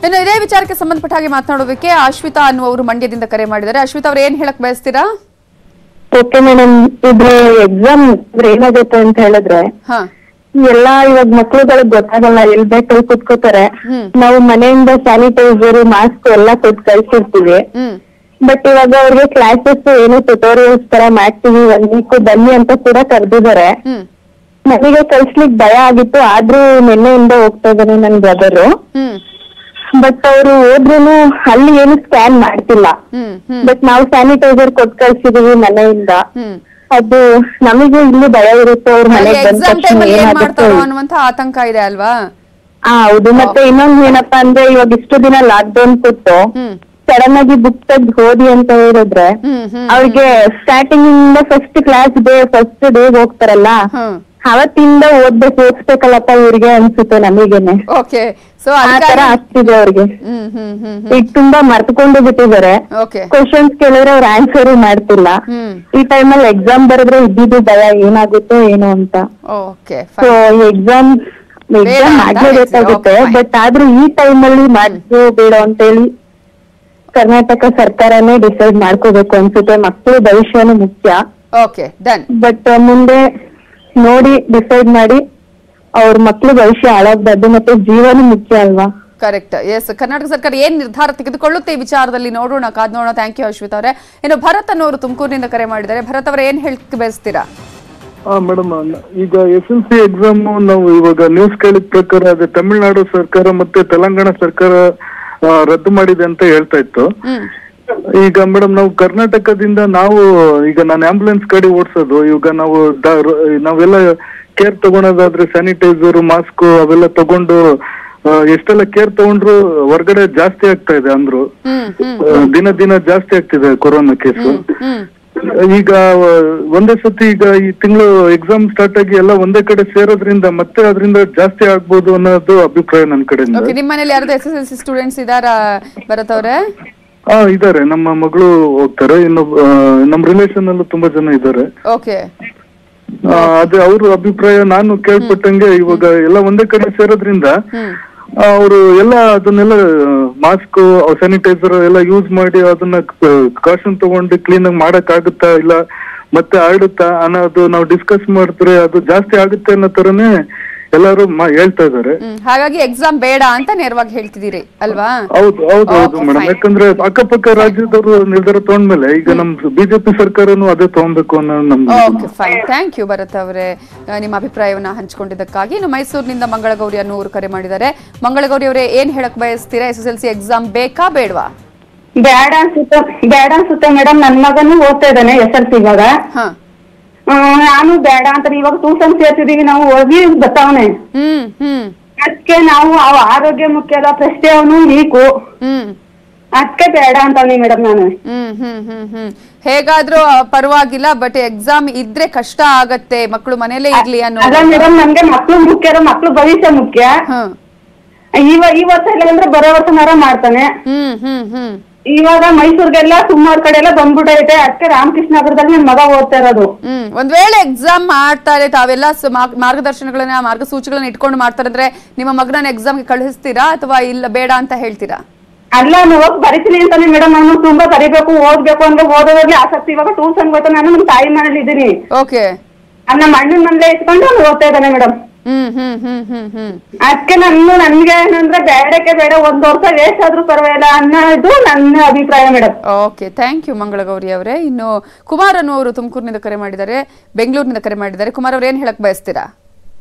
ಇನ್ನು ಇದೇ ವಿಚಾರಕ್ಕೆ ಸಂಬಂಧಪಟ್ಟ ಹಾಗೆ ಮಾತನಾಡೋದಕ್ಕೆ ಅಶ್ವಿತಾ ಅನ್ನುವರು ಮಂಡ್ಯದಿಂದ ಕರೆ ಮಾಡಿದ್ದಾರೆ. ಅಶ್ವಿತಾ ಅವ್ರು ಏನ್ ಹೇಳಕ್ ಬಯಸ್ತೀರಾ? ಓಕೆ ಮೇಡಮ್, ಇದು ಎಕ್ಸಾಮ್ ಏನಾಗುತ್ತೆ ಅಂತ ಹೇಳಿದ್ರೆ ಎಲ್ಲಾ ಇವಾಗ ಮಕ್ಳುಗಳಿಗೆ ಗೊತ್ತಾಗಲ್ಲ, ಎಲ್ ಬೇಕಲ್ಲಿ ಕುತ್ಕೋತಾರೆ. ನಾವು ಮನೆಯಿಂದ ಸ್ಯಾನಿಟೈಸರ್, ಮಾಸ್ಕ್ ಎಲ್ಲ ಕೊಟ್ಟು ಕಳ್ಸಿರ್ತೀವಿ. ಬಟ್ ಇವಾಗ ಅವ್ರಿಗೆ ಕ್ಲಾಸಸ್ ಏನು ಟ್ಯುಟೋರಿಯಲ್ಸ್ ತರ ಮಾಡ್ತೀವಿ, 1 ವೀಕ್ ಬನ್ನಿ ಅಂತ ಕೂಡ ಕರೆದಿದ್ದಾರೆ. ನನಗೆ ಕಳ್ಸ್ಲಿಕ್ ಭಯ ಆಗಿತ್ತು, ಆದ್ರೂ ನಿನ್ನೆಯಿಂದ ಹೋಗ್ತಾ ಇದ್ದಾನೆ ನನ್ ಬ್ರದರು. ಬಟ್ ಅವರು ಹೋದ್ರುನು ಅಲ್ಲಿ ಏನು ಸ್ಕ್ಯಾನ್ ಮಾಡ್ತಿಲ್ಲ. ಬಟ್ ನಾವು ಸ್ಯಾನಿಟೈಸರ್ ಕೊಟ್ಟು ಕಳ್ಸಿದೀವಿ ಮನೆಯಿಂದ. ಅದು ನಮಗೆ ಇಲ್ಲಿ ಭಯ ಇರುತ್ತೆ, ಅವ್ರ ಮನೆಗೆ ಬಂದ ತಕ್ಷಣ ಏನಾಗುತ್ತೆ ಅನ್ನುವಂತ ಆತಂಕ ಇದೆ ಅಲ್ವಾ? ಹೌದು. ಮತ್ತೆ ಇನ್ನೊಂದು ಏನಪ್ಪಾ ಅಂದ್ರೆ, ಇವಾಗ ಇಷ್ಟು ದಿನ ಲಾಕ್ ಡೌನ್ ಕೊಟ್ಟು ಸಡನ್ ಆಗಿ ಬುಕ್ ತೆಗ್ದು ಓದಿ ಅಂತ ಹೇಳಿದ್ರೆ ಅವ್ರಿಗೆ ಸ್ಟಾರ್ಟಿಂಗ್ ಇಂದ ಫಸ್ಟ್ ಕ್ಲಾಸ್ ಫಸ್ಟ್ ಡೇ ಹೋಗ್ತಾರಲ್ಲ, ಅವತ್ತಿಂದ ಓದ್ಬೇಕಲ್ಲಪ್ಪ ಇವ್ರಿಗೆ ಅನ್ಸುತ್ತೆ ನಮಗೇನೆ. ಆ ತರ ಆಗ್ತಿದೆ ಅವ್ರಿಗೆ. ಈಗ ತುಂಬಾ ಮರ್ತ್ಕೊಂಡು ಬಿಟ್ಟಿದ್ದಾರೆ. ಕ್ವಶನ್ಸ್ ಕೇಳಿದ್ರೆ ಅವ್ರ ಆನ್ಸರ್ ಮಾಡ್ತಿಲ್ಲ. ಈ ಟೈಮಲ್ಲಿ ಎಕ್ಸಾಮ್ ಬರೆದ್ರೆ ಇದ್ದಿದ್ದು ಭಯ ಏನಾಗುತ್ತೋ ಏನೋ ಅಂತ. So exam ಆಗ್ಲೇಬೇಕಾಗುತ್ತೆ. ಬಟ್ ಆದ್ರೂ ಈ ಟೈಮಲ್ಲಿ ಮಾಡಿದ್ರು ಬೇಡ ಅಂತ ಹೇಳಿ ಕರ್ನಾಟಕ ಸರ್ಕಾರನೇ ಡಿಸೈಡ್ ಮಾಡ್ಕೋಬೇಕು ಅನ್ಸುತ್ತೆ. ಮಕ್ಕಳು ಭವಿಷ್ಯನೂ ಮುಖ್ಯ. ಬಟ್ ಮುಂದೆ ನೋಡಿ ಡಿಸೈಡ್ ಮಾಡಿ ಅವ್ರ ಮಕ್ಳು ಭವಿಷ್ಯ ಹಾಳಾಗ್ಬಾರ್ದು, ಮತ್ತೆ ಜೀವನ ಮುಖ್ಯ ಅಲ್ವಾ? ಕರೆಕ್ಟ್. ಎಸ್, ಕರ್ನಾಟಕ ಸರ್ಕಾರ ಏನ್ ನಿರ್ಧಾರ ತೆಗೆದುಕೊಳ್ಳುತ್ತೆ ಈ ವಿಚಾರದಲ್ಲಿ ನೋಡೋಣ, ಕಾದ್ ನೋಡೋಣ. ಥ್ಯಾಂಕ್ ಯು ಅಶ್ವಿತಾ ಅವರೇ. ಇನ್ನು ಭರತ್ ಅನ್ನೋರು ತುಮಕೂರಿನಿಂದ ಕರೆ ಮಾಡಿದ್ದಾರೆ. ಭರತ್ ಅವರೇ, ಏನ್ ಹೇಳಕ್ಕೆ ಬಯಸ್ತೀರಾ? ಮೇಡಮ್, ಈಗ SSLC ಎಕ್ಸಾಮ್ ನಾವು ಇವಾಗ ನ್ಯೂಸ್ ಕೇಳಿದ ಪ್ರಕಾರ ಅದೇ ತಮಿಳುನಾಡು ಸರ್ಕಾರ ಮತ್ತೆ ತೆಲಂಗಾಣ ಸರ್ಕಾರ ರದ್ದು ಮಾಡಿದೆ ಅಂತ ಹೇಳ್ತಾ ಇತ್ತು. ಈಗ ಮೇಡಮ್, ನಾವು ಕರ್ನಾಟಕದಿಂದ ಈಗ ನಾನು ಆಂಬುಲೆನ್ಸ್ ಗಾಡಿ ಓಡಿಸೋದು, ಈಗ ನಾವೆಲ್ಲ ಕೇರ್ ತಗೊಳೋದಾದ್ರೆ ಸ್ಯಾನಿಟೈಸರ್, ಮಾಸ್ಕ್ ಅವೆಲ್ಲ ತಗೊಂಡು ಎಷ್ಟೆಲ್ಲ ಕೇರ್ ತಗೊಂಡ್ರು ಹೊರಗಡೆ ಜಾಸ್ತಿ ಆಗ್ತಾ ಇದೆ ಅಂದ್ರು. ದಿನ ಜಾಸ್ತಿ ಆಗ್ತಿದೆ ಕೊರೋನಾ ಕೇಸು. ಈಗ ಒಂದೇ ಸತಿ ಈಗ ಈ ತಿಂಗಳು ಎಕ್ಸಾಮ್ ಸ್ಟಾರ್ಟ್ ಆಗಿ ಎಲ್ಲ ಒಂದೇ ಕಡೆ ಸೇರೋದ್ರಿಂದ ಮತ್ತೆ ಅದರಿಂದ ಜಾಸ್ತಿ ಆಗ್ಬೋದು ಅನ್ನೋದು ಅಭಿಪ್ರಾಯ ನನ್ನ ಕಡೆಯಿಂದ. ನಿಮ್ಮ ಮನೇಲಿ ಯಾರು SSLC ಸ್ಟೂಡೆಂಟ್ಸ್ ಇದಾರಾ ಭರತ್ ಅವರೇ? ಇದಾರೆ, ನಮ್ಮ ಮಗಳು ಹೋಗ್ತಾರೆ. ಇನ್ನು ನಮ್ ರಿಲೇಷನ್ ಅಲ್ಲೂ ತುಂಬಾ ಜನ ಇದಾರೆ. ಅದೇ ಅವ್ರ ಅಭಿಪ್ರಾಯ ನಾನು ಕೇಳ್ಪಟ್ಟಂಗೆ ಇವಾಗ ಎಲ್ಲ ಒಂದೇ ಕಡೆ ಸೇರೋದ್ರಿಂದ ಅವರು ಎಲ್ಲ ಅದನ್ನೆಲ್ಲ ಮಾಸ್ಕ್, ಸ್ಯಾನಿಟೈಸರ್ ಎಲ್ಲ ಯೂಸ್ ಮಾಡಿ ಅದನ್ನ ಕಾಷನ್ ತಗೊಂಡು ಕ್ಲೀನ್ ಆಗಿ ಮಾಡಕ್ ಆಗುತ್ತಾ ಇಲ್ಲ ಮತ್ತೆ ಹರಡುತ್ತಾ ಅನ್ನೋದು ನಾವು ಡಿಸ್ಕಸ್ ಮಾಡಿದ್ರೆ ಅದು ಜಾಸ್ತಿ ಆಗುತ್ತೆ ಅನ್ನೋ ತರನೇ ಎಲ್ಲರೂ ಹೇಳ್ತಾ ಇದಾರೆ. ಹಾಗಾಗಿ ಎಕ್ಸಾಮ್ ಬೇಡ ಅಂತ ನೇರವಾಗಿ ಹೇಳ್ತಿದ್ದೀರಿ ಅಲ್ವಾ? ಹೌದು ಮೇಡಮ್, ಯಾಕಂದ್ರೆ ಅಕ್ಕಪಕ್ಕ ರಾಜ್ಯದವರು ನಿರ್ಧಾರ ತಗೊಂಡ್ಮೇಲೆ ಈಗ ನಮ್ ಬಿಜೆಪಿ ಸರ್ಕಾರನು ಅದೇ ತಗೊಬೇಕು ಅನ್ನೋ ನಮ್ಗೆ. ಫೈನ್, ಥ್ಯಾಂಕ್ ಯು ಭರತ್ ಅವರೇ ನಿಮ್ಮ ಅಭಿಪ್ರಾಯವನ್ನ ಹಂಚಿಕೊಂಡಿದ್ದಕ್ಕಾಗಿ. ಇನ್ನು ಮೈಸೂರಿನಿಂದ ಮಂಗಳಗೌರಿ ಅನ್ನೋರು ಕರೆ ಮಾಡಿದ್ದಾರೆ. ಮಂಗಳಗೌರಿ ಅವರೇ, ಏನ್ ಹೇಳಕ್ ಬಯಸ್ತೀರಾ? SSLC ಎಕ್ಸಾಮ್ ಬೇಕಾ ಬೇಡವಾ? ಬೇಡ ಅನ್ಸುತ್ತೆ ಮೇಡಮ್. ನನ್ ಮಗನು ಓದ್ತಾ ಇದ್ದಾನೆ SSLC ಇವಾಗ. ನಾನು ಬೇಡ ಅಂತ ಇವಾಗ ಟ್ಯೂಷನ್ ಸೇರ್ತಿದೀವಿ, ನಾವು ಹೋಗಿ ಬರ್ತಾವನೆ. ಅದಕ್ಕೆ ನಾವು ಅವ ಆರೋಗ್ಯ ಮುಖ್ಯ ಅಲ್ಲ, ಪ್ರಶ್ನೆ ಅವನು ವೀಕು, ಅದಕ್ಕೆ ಬೇಡ ಅಂತಾನೆ ಮೇಡಮ್ ನಾನು. ಹೇಗಾದ್ರೂ ಪರವಾಗಿಲ್ಲ, ಬಟ್ ಎಕ್ಸಾಮ್ ಇದ್ರೆ ಕಷ್ಟ ಆಗತ್ತೆ, ಮಕ್ಕಳು ಮನೇಲೆ ಇರ್ಲಿ ಅನ್ನೋ. ಅಲ್ಲ ಮೇಡಮ್, ನಮ್ಗೆ ಮಕ್ಳು ಮುಖ್ಯ, ಮಕ್ಳು ಭವಿಷ್ಯ ಮುಖ್ಯ. ಈ ವರ್ಷ ಇಲ್ಲ ಅಂದ್ರೆ ಬರೋ ವರ್ಷನಾರ ಮಾಡ್ತಾನೆ. ಇವಾಗ ಮೈಸೂರ್ಗೆಲ್ಲ ಸುಮಾರು ಕಡೆ ಎಲ್ಲ ಬಂದ್ಬಿಟ್ಟೈತೆ. ಅದಕ್ಕೆ ರಾಮಕೃಷ್ಣ ನಗರದಲ್ಲಿ ನನ್ ಮಗ ಓದ್ತಾ ಇರೋದು. ಒಂದ್ ವೇಳೆ ಎಕ್ಸಾಮ್ ಮಾಡ್ತಾರೆ, ತಾವೆಲ್ಲ ಮಾರ್ಗದರ್ಶನಗಳನ್ನ, ಮಾರ್ಗಸೂಚಿಗಳನ್ನ ಇಟ್ಕೊಂಡು ಮಾಡ್ತಾರೆ ಅಂದ್ರೆ ನಿಮ್ಮ ಮಗನ ಎಕ್ಸಾಮ್ಗೆ ಕಳಿಸ್ತೀರಾ ಅಥವಾ ಇಲ್ಲ ಬೇಡ ಅಂತ ಹೇಳ್ತೀರಾ? ಅಲ್ಲ, ನಾನು ಬರೀತೀನಿ ಅಂತಾನೆ ಮೇಡಮ್. ನಾನು ತುಂಬಾ ಬರೀಬೇಕು, ಓದ್ಬೇಕು ಅಂದ್ರೆ ಓದೋದ್ರಲ್ಲಿ ಆಸಕ್ತಿ. ಇವಾಗ ಟ್ಯೂಷನ್ ಹೋಗ್ತಾ ನಾನು ನಮ್ ತಾಯಿ ಮನೇಲಿ ಇದ್ದೀನಿ. ಓಕೆ. ನಮ್ಮ ಅಣ್ಣನ ಮನೇಲೆ ಇಟ್ಕೊಂಡು ಅವ್ನು ಓದ್ತಾ ಇದ್ದಾನೆ ಮೇಡಮ್. ಅದಕ್ಕೆ ನನ್ಗೆ ಏನಂದ್ರೆ ಬೇಡಕ್ಕೆ ಬೇಡ 1 ವರ್ಷ ವೇಸ್ಟ್ ಆದ್ರೂ ಪರವಾಗಿಲ್ಲ ಅನ್ನೋದು ನನ್ನ ಅಭಿಪ್ರಾಯ madam. Okay, thank you Mangalagowri ಅವರೇ. ಇನ್ನು ಕುಮಾರ್ ಅನ್ನೋರು ತುಮಕೂರಿನಿಂದ ಕರೆ ಮಾಡಿದ್ದಾರೆ, ಬೆಂಗಳೂರಿನಿಂದ ಕರೆ ಮಾಡಿದ್ದಾರೆ. ಕುಮಾರ್ ಅವ್ರು ಏನ್ ಹೇಳಕ್ ಬಯಸ್ತೀರಾ?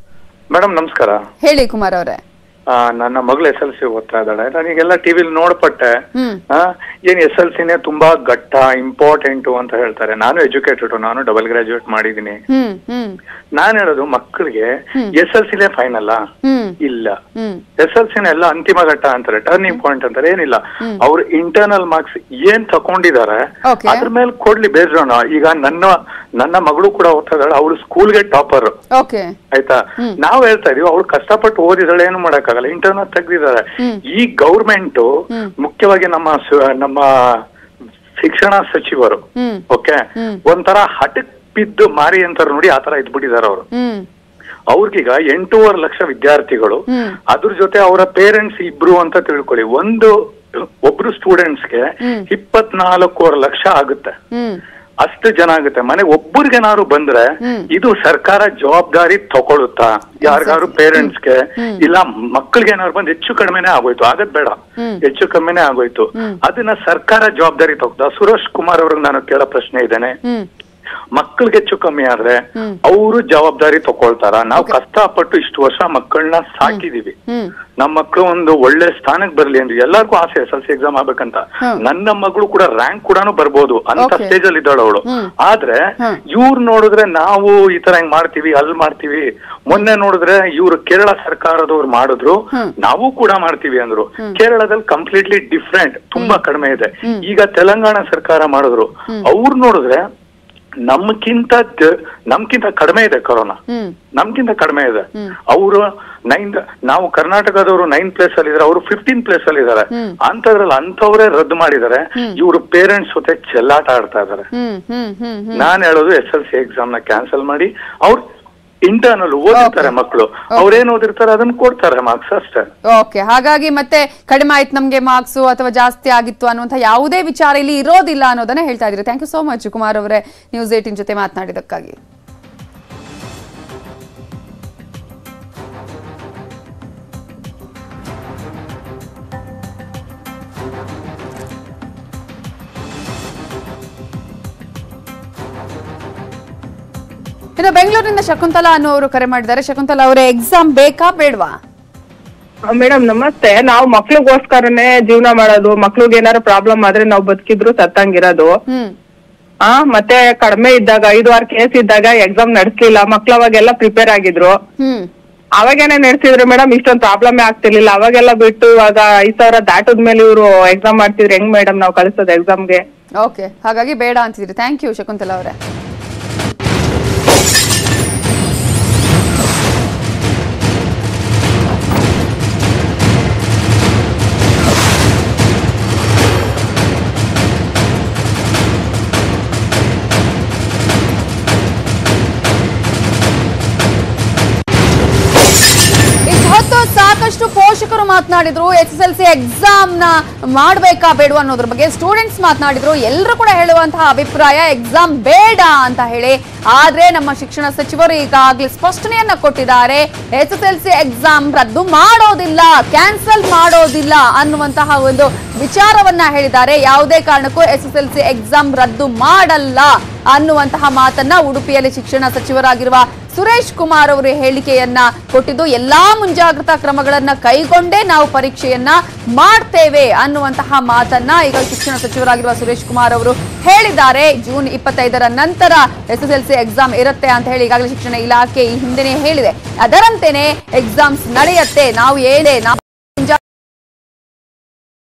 ಮೇಡಮ್ ನಮಸ್ಕಾರ. ಹೇಳಿ ಕುಮಾರ್ ಅವರೇ. ನನ್ನ ಮಗಳು SLC ಓದ್ತಾ ಇದ್ದಾಳೆ. ನಾನೀಗೆಲ್ಲ ಟಿವಿಲಿ ನೋಡ್ಪಟ್ಟೆ, ಏನ್ SLC ನೇ ತುಂಬಾ ಘಟ್ಟ ಇಂಪಾರ್ಟೆಂಟ್ ಅಂತ ಹೇಳ್ತಾರೆ. ನಾನು ಎಜುಕೇಟೆಡ್, ನಾನು ಡಬಲ್ ಗ್ರಾಜುಯೇಟ್ ಮಾಡಿದೀನಿ. ನಾನ್ ಹೇಳೋದು ಮಕ್ಕಳಿಗೆ SLC ನೇ ಫೈನಲ್ ಇಲ್ಲ, SLC ನೇ ಎಲ್ಲ ಅಂತಿಮ ಘಟ್ಟ ಅಂತಾರೆ, ಟರ್ನಿಂಗ್ ಪಾಯಿಂಟ್ ಅಂತಾರೆ. ಏನಿಲ್ಲ, ಅವ್ರು ಇಂಟರ್ನಲ್ ಮಾರ್ಕ್ಸ್ ಏನ್ ತಕೊಂಡಿದ್ದಾರೆ ಅದ್ರ ಮೇಲೆ ಕೊಡ್ಲಿ ಬೇಸ್ಡ್ ಆನ್. ಈಗ ನನ್ನ ಮಗಳು ಕೂಡ ಓದ್ತಾ ಇದ್ದಾಳೆ, ಅವಳು ಸ್ಕೂಲ್ಗೆ ಟಾಪರ್ ಆಯ್ತಾ. ನಾವ್ ಹೇಳ್ತಾ ಇದೀವಿ ಅವಳು ಕಷ್ಟಪಟ್ಟು ಓದಿದಾಳೆ, ಏನು ಮಾಡಕ್ಕಾಗಲ್ಲ, ಇಂಟರ್ನಲ್ ತೆಗ್ದಿದ್ದಾರೆ. ಈ ಗೌರ್ಮೆಂಟ್ ಮುಖ್ಯವಾಗಿ ನಮ್ಮ ಶಿಕ್ಷಣ ಸಚಿವರು ಓಕೆ ಒಂಥರ ಹಠಕ್ ಬಿದ್ದು ಮಾರಿ ಅಂತಾರ ನೋಡಿ, ಆತರ ಇದ್ಬಿಟ್ಟಿದ್ದಾರೆ ಅವರು. ಅವ್ರಿಗೀಗ 8.5 ಲಕ್ಷ ವಿದ್ಯಾರ್ಥಿಗಳು, ಅದ್ರ ಜೊತೆ ಅವರ ಪೇರೆಂಟ್ಸ್ ಇಬ್ರು ಅಂತ ತಿಳ್ಕೊಳ್ಳಿ. ಒಬ್ರು ಸ್ಟೂಡೆಂಟ್ಸ್ಗೆ 24.5 ಲಕ್ಷ ಆಗುತ್ತೆ. ಅಷ್ಟು ಜನ ಆಗುತ್ತೆ. ಮನೆಗೆ ಒಬ್ಬರಿಗೇನಾದ್ರು ಬಂದ್ರೆ ಇದು ಸರ್ಕಾರ ಜವಾಬ್ದಾರಿ ತಗೊಳುತ್ತಾ? ಯಾರಿಗಾರು ಪೇರೆಂಟ್ಸ್ಗೆ ಇಲ್ಲ ಮಕ್ಕಳಿಗೆ ಏನಾದ್ರು ಬಂದ್ ಹೆಚ್ಚು ಕಡಿಮೆನೆ ಆಗೋಯ್ತು, ಆಗದ್ ಬೇಡ, ಹೆಚ್ಚು ಕಮ್ಮಿನೇ ಆಗೋಯ್ತು, ಅದನ್ನ ಸರ್ಕಾರ ಜವಾಬ್ದಾರಿ ತಗೊಳ್ತಾ? ಸುರೇಶ್ ಕುಮಾರ್ ಅವ್ರಿಗೆ ನಾನು ಕೇಳೋ ಪ್ರಶ್ನೆ ಇದ್ದೇನೆ, ಮಕ್ಕಳಿಗೆ ಹೆಚ್ಚು ಕಮ್ಮಿ ಆದ್ರೆ ಅವರು ಜವಾಬ್ದಾರಿ ತಗೊಳ್ತಾರ? ನಾವು ಕಷ್ಟಪಟ್ಟು ಇಷ್ಟು ವರ್ಷ ಮಕ್ಕಳನ್ನ ಸಾಕಿದೀವಿ, ನಮ್ಮ ಮಕ್ಕಳು ಒಂದು ಒಳ್ಳೆ ಸ್ಥಾನಕ್ಕೆ ಬರ್ಲಿ ಅಂದ್ರೆ ಎಲ್ಲರಿಗೂ ಆಸೆ SLC ಎಕ್ಸಾಮ್ ಆಗ್ಬೇಕಂತ. ನನ್ನ ಮಗಳು ಕೂಡ ರ್ಯಾಂಕ್ ಕೂಡ ಬರ್ಬೋದು ಅಂತ ಸ್ಟೇಜ್ ಅಲ್ಲಿ ಇದ್ದಾಳು ಅವಳು. ಆದ್ರೆ ಇವ್ರು ನೋಡಿದ್ರೆ ನಾವು ಈ ತರ ಹೆಂಗ್ ಮಾಡ್ತೀವಿ, ಅಲ್ಲಿ ಮಾಡ್ತೀವಿ. ಮೊನ್ನೆ ನೋಡಿದ್ರೆ ಇವ್ರು ಕೇರಳ ಸರ್ಕಾರದವ್ರು ಮಾಡಿದ್ರು, ನಾವು ಕೂಡ ಮಾಡ್ತೀವಿ ಅಂದ್ರು. ಕೇರಳದಲ್ಲಿ ಕಂಪ್ಲೀಟ್ಲಿ ಡಿಫ್ರೆಂಟ್, ತುಂಬಾ ಕಡಿಮೆ ಇದೆ. ಈಗ ತೆಲಂಗಾಣ ಸರ್ಕಾರ ಮಾಡಿದ್ರು, ಅವ್ರು ನೋಡಿದ್ರೆ ನಮ್ಗಿಂತ ಕಡಿಮೆ ಇದೆ ಕೊರೋನಾ, ನಮ್ಗಿಂತ ಕಡಿಮೆ ಇದೆ. ಅವರು ನಾವು ಕರ್ನಾಟಕದವರು 9th ಪ್ಲೇಸ್ ಅಲ್ಲಿ ಇದಾರೆ, ಅವರು 15th ಪ್ಲೇಸ್ ಅಲ್ಲಿ ಇದಾರೆ. ಅಂತದ್ರಲ್ಲಿ ಅಂತವ್ರೆ ರದ್ದು ಮಾಡಿದ್ದಾರೆ. ಇವರು ಪೇರೆಂಟ್ಸ್ ಜೊತೆ ಚೆಲ್ಲಾಟ ಆಡ್ತಾ ಇದಾರೆ. ನಾನ್ ಹೇಳೋದು SLC ಎಕ್ಸಾಮ್ ನ ಕ್ಯಾನ್ಸಲ್ ಮಾಡಿ, ಅವ್ರು ಇಂಟರ್ನಲ್ ಓದಿರ್ತಾರೆ ಮಕ್ಕಳು, ಅವ್ರೇನ್ ಓದಿರ್ತಾರೆ ಅದನ್ನ ಕೊಡ್ತಾರೆ ಮಾರ್ಕ್ಸ್ ಅಷ್ಟೇ. ಓಕೆ, ಹಾಗಾಗಿ ಮತ್ತೆ ಕಡಿಮೆ ಆಯ್ತು ನಮ್ಗೆ ಮಾರ್ಕ್ಸ್ ಅಥವಾ ಜಾಸ್ತಿ ಆಗಿತ್ತು ಅನ್ನುವಂತ ಯಾವುದೇ ವಿಚಾರ ಇಲ್ಲಿ ಇರೋದಿಲ್ಲ ಅನ್ನೋದನ್ನ ಹೇಳ್ತಾ ಇದ್ರಿ. Thank you so much Kumar ಅವರೇ, ನ್ಯೂಸ್ 18 ಜೊತೆ ಮಾತನಾಡಿದಕ್ಕಾಗಿ. ಇನ್ನು ಬೆಂಗಳೂರಿನಿಂದ ಶಕುಂತಲಾ ಅನ್ನೋರು ಕರೆ ಮಾಡಿದ್ದಾರೆ. ಶಕುಂತಲಾ ಅವರೇ, ಎಕ್ಸಾಮ್ ಬೇಕಾ ಬೇಡವಾ? ಮೇಡಮ್ ನಮಸ್ತೆ. ನಾವು ಮಕ್ಳಿಗೋಸ್ಕರನೇ ಜೀವನ ಮಾಡೋದು, ಮಕ್ಳಿಗೆ ಏನಾರು ಪ್ರಾಬ್ಲಮ್ ಆದ್ರೆ ನಾವು ಬದುಕಿದ್ರು ಸತ್ತಂಗಿರೋದು. ಮತ್ತೆ ಕಡಿಮೆ ಇದ್ದಾಗ 5-6 ಕೇಸ್ ಇದ್ದಾಗ ಎಕ್ಸಾಮ್ ನಡೆಸ್ಲಿಲ್ಲ, ಮಕ್ಳು ಅವಾಗೆಲ್ಲ ಪ್ರಿಪೇರ್ ಆಗಿದ್ರು. ಅವಾಗೇನೆ ನಡೆಸಿದ್ರು ಮೇಡಮ್, ಇಷ್ಟೊಂದು ಪ್ರಾಬ್ಲಮ್ ಆಗ್ತಿರ್ಲಿಲ್ಲ. ಅವಾಗೆಲ್ಲ ಬಿಟ್ಟು ಇವಾಗ 5,000 ದಾಟದ್ಮೇಲೆ ಇವ್ರು ಎಕ್ಸಾಮ್ ಮಾಡ್ತಿದ್ರು, ಹೆಂಗ್ ಮೇಡಮ್ ನಾವು ಕಳಿಸೋದು ಎಕ್ಸಾಮ್ಗೆ? ಓಕೆ, ಹಾಗಾಗಿ ಬೇಡ ಅಂತಿದ್ರಿ. ಥ್ಯಾಂಕ್ ಯು ಶಕುಂತಲಾ ಅವರೇ. ಸಾಕಷ್ಟು ಪೋಷಕರು ಮಾತನಾಡಿದ್ರು, SSLC ಎಕ್ಸಾಮ್ ನ ಮಾಡ್ಬೇಕಾ ಬೇಡವಾ ಅನ್ನೋದ್ರ ಬಗ್ಗೆ ಸ್ಟೂಡೆಂಟ್ಸ್ ಮಾತನಾಡಿದ್ರು. ಎಲ್ಲರೂ ಕೂಡ ಹೇಳುವಂತಹ ಅಭಿಪ್ರಾಯ ಎಕ್ಸಾಮ್ ಬೇಡ ಅಂತ ಹೇಳಿ. ಆದ್ರೆ ನಮ್ಮ ಶಿಕ್ಷಣ ಸಚಿವರು ಈಗಾಗಲೇ ಸ್ಪಷ್ಟನೆಯನ್ನ ಕೊಟ್ಟಿದ್ದಾರೆ, SSLC ಎಕ್ಸಾಮ್ ರದ್ದು ಮಾಡೋದಿಲ್ಲ, ಕ್ಯಾನ್ಸಲ್ ಮಾಡೋದಿಲ್ಲ ಅನ್ನುವಂತಹ ಒಂದು ವಿಚಾರವನ್ನ ಹೇಳಿದ್ದಾರೆ. ಯಾವುದೇ ಕಾರಣಕ್ಕೂ SSLC ಎಕ್ಸಾಮ್ ರದ್ದು ಮಾಡಲ್ಲ ಅನ್ನುವಂತಹ ಮಾತನ್ನ ಉಡುಪಿಯಲ್ಲಿ ಶಿಕ್ಷಣ ಸಚಿವರಾಗಿರುವ ಸುರೇಶ್ ಕುಮಾರ್ ಅವರು ಹೇಳಿಕೆಯನ್ನ ಕೊಟ್ಟಿದ್ದು. ಎಲ್ಲಾ ಮುಂಜಾಗ್ರತಾ ಕ್ರಮಗಳನ್ನ ಕೈಗೊಂಡೇ ನಾವು ಪರೀಕ್ಷೆಯನ್ನ ಮಾಡ್ತೇವೆ ಅನ್ನುವಂತಹ ಮಾತನ್ನ ಈಗ ಶಿಕ್ಷಣ ಸಚಿವರಾಗಿರುವ ಸುರೇಶ್ ಕುಮಾರ್ ಅವರು ಹೇಳಿದ್ದಾರೆ. ಜೂನ್ 25ರ ನಂತರ SSLC ಎಕ್ಸಾಮ್ ಇರುತ್ತೆ ಅಂತ ಹೇಳಿ ಈಗಾಗಲೇ ಶಿಕ್ಷಣ ಇಲಾಖೆ ಈ ಹಿಂದೆನೇ ಹೇಳಿದೆ. ಅದರಂತೆಯೇ ಎಕ್ಸಾಮ್ಸ್ ನಡೆಯುತ್ತೆ, ನಾವು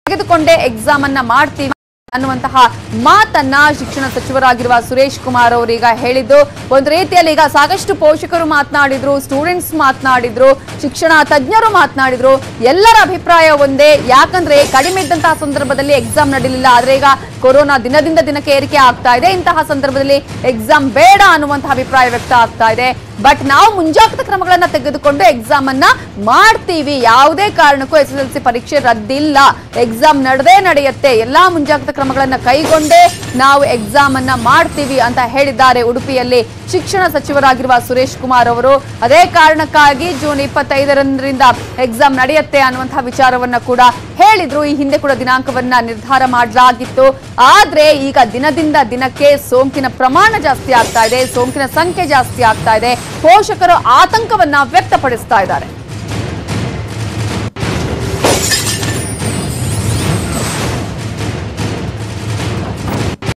ತೆಗೆದುಕೊಂಡೇ ಎಕ್ಸಾಮ್ ಅನ್ನ ಮಾಡ್ತೀವಿ ಅನ್ನುವಂತಹ ಮಾತನ್ನ ಶಿಕ್ಷಣ ಸಚಿವರಾಗಿರುವ ಸುರೇಶ್ ಕುಮಾರ್ ಅವರು ಈಗ ಹೇಳಿದ್ದು. ಒಂದು ರೀತಿಯಲ್ಲಿ ಈಗ ಸಾಕಷ್ಟು ಪೋಷಕರು ಮಾತನಾಡಿದ್ರು, ಸ್ಟೂಡೆಂಟ್ಸ್ ಮಾತನಾಡಿದ್ರು, ಶಿಕ್ಷಣ ತಜ್ಞರು ಮಾತನಾಡಿದ್ರು. ಎಲ್ಲರ ಅಭಿಪ್ರಾಯ ಒಂದೇ, ಯಾಕಂದ್ರೆ ಕಡಿಮೆ ಇದ್ದಂತಹ ಸಂದರ್ಭದಲ್ಲಿ ಎಕ್ಸಾಮ್ ನಡೀಲಿಲ್ಲ, ಆದ್ರೆ ಈಗ ಕೊರೋನಾ ದಿನದಿಂದ ದಿನಕ್ಕೆ ಏರಿಕೆ ಆಗ್ತಾ ಇದೆ. ಇಂತಹ ಸಂದರ್ಭದಲ್ಲಿ ಎಕ್ಸಾಮ್ ಬೇಡ ಅನ್ನುವಂತಹ ಅಭಿಪ್ರಾಯ ವ್ಯಕ್ತ ಆಗ್ತಾ ಇದೆ. ಬಟ್ ನಾವು ಮುಂಜಾಗ್ರತಾ ಕ್ರಮಗಳನ್ನ ತೆಗೆದುಕೊಂಡು ಎಕ್ಸಾಮ್ ಅನ್ನ ಮಾಡ್ತೀವಿ, ಯಾವುದೇ ಕಾರಣಕ್ಕೂ SSLC ಪರೀಕ್ಷೆ ರದ್ದಿಲ್ಲ, ಎಕ್ಸಾಮ್ ನಡೆಯುತ್ತೆ, ಎಲ್ಲಾ ಮುಂಜಾಗ್ರತಾ ಕ್ರಮಗಳನ್ನ ಕೈಗೊಂಡೇ ನಾವು ಎಕ್ಸಾಮ್ ಅನ್ನ ಮಾಡ್ತೀವಿ ಅಂತ ಹೇಳಿದ್ದಾರೆ ಉಡುಪಿಯಲ್ಲಿ ಶಿಕ್ಷಣ ಸಚಿವರಾಗಿರುವ ಸುರೇಶ್ ಕುಮಾರ್ ಅವರು. ಅದೇ ಕಾರಣಕ್ಕಾಗಿ ಜೂನ್ 25ರಿಂದ ಎಕ್ಸಾಮ್ ನಡೆಯುತ್ತೆ ಅನ್ನುವಂತಹ ವಿಚಾರವನ್ನ ಕೂಡ ಹೇಳಿದ್ರು. ಈ ಹಿಂದೆ ಕೂಡ ದಿನಾಂಕವನ್ನ ನಿರ್ಧಾರ ಮಾಡಲಾಗಿತ್ತು. ಆದ್ರೆ ಈಗ ದಿನದಿಂದ ದಿನಕ್ಕೆ ಸೋಂಕಿನ ಪ್ರಮಾಣ ಜಾಸ್ತಿ ಆಗ್ತಾ ಇದೆ, ಸೋಂಕಿನ ಸಂಖ್ಯೆ ಜಾಸ್ತಿ ಆಗ್ತಾ ಇದೆ, ಪೋಷಕರು ಆತಂಕವನ್ನ ವ್ಯಕ್ತಪಡಿಸ್ತಾ ಇದ್ದಾರೆ.